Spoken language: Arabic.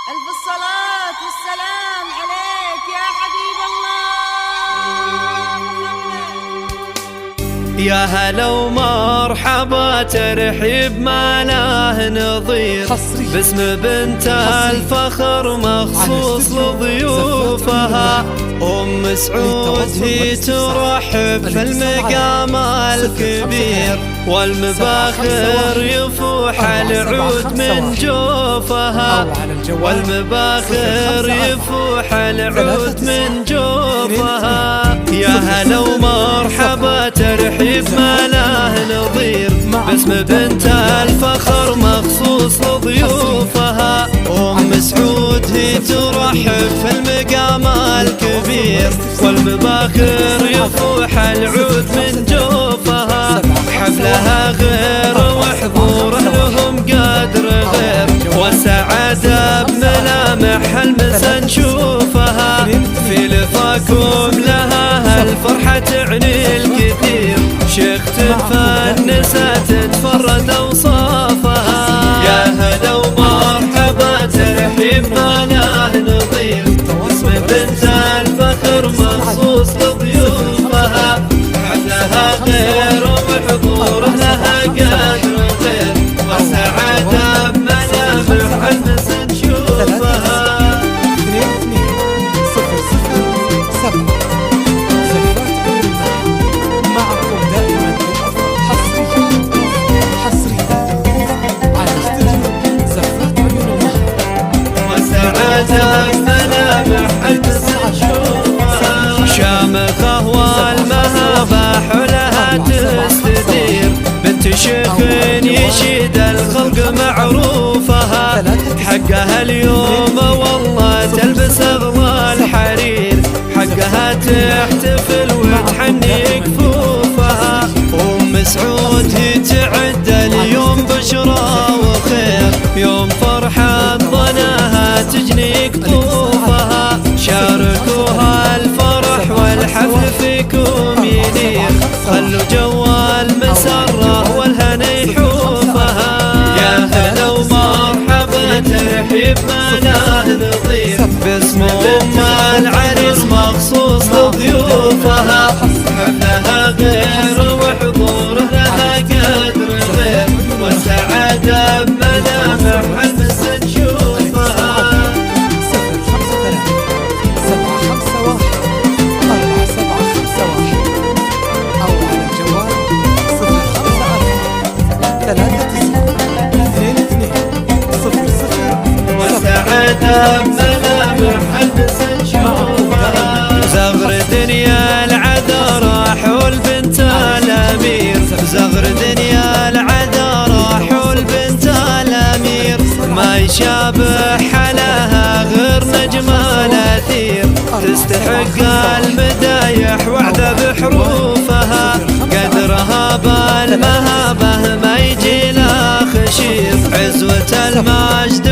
ألف الصلاة والسلام عليك يا حبيب الله محمد. يا هلا ومرحبا ترحيب ما له نظير، باسم بنت الفخر مخصوص لضيوفها. أم سعود هي ترحب في المقام الكبير، والمباخر يفوح العود من جوفها، والمباخر يفوح العود من جوفها. يا هلا ومرحبا ترحيب ما له نظير، باسم بنت الفخر مخصوص لضيوفها. أم سعود هي ترحب في المقام الكبير، والمباخر يفوح العود من جوفها. حفلها غير وحضوره لهم قدر غير، والسعادة بملامح المسا نشوفها. في لفاكم لها هالفرحة تعني الكثير، شيخ تفنسة تتفرد أوصافها. يا هلا ومرحبا ترحيب ما له نظير، اسم بنت الفخر مخصوص لضيوفها. حفلها غير وحضوره لها قدر غير، والسعادة بملامح المسا نشوفها. شامخة والمهابة حلها تستدير، بنت شيخ يشيد الخلق معروفها. حقها اليوم والله تلبس أغلى الحرير، حقها تحتفل وتحني كفوفها. أم سعود هي تعد اليوم بشرى وخير، يوم فرحة ظناها تجني قطوفها. شاركوها الفرح والحفل فيكم ينير، خلوا جو المسرة والهنا يحوفها. يا هلا ومرحبا ترحيب ما له نظير، باسم أم العريس مخصوص لضيوفها. حفلها غير وحضوره لها قدر غير، والسعادة بملامح المسا نشوفها. والسعادة بملامح المسا نشوفها. زغر دنيا العذراء حول بنت الأمير، زغر دنيا العذراء حول بنت الأمير. ما يشابه حلاها غير نجم الأثير، تستحق المدايح وعد بحروفها. قدرها بالمهابة ما يجي لا خشير، عزوة المجد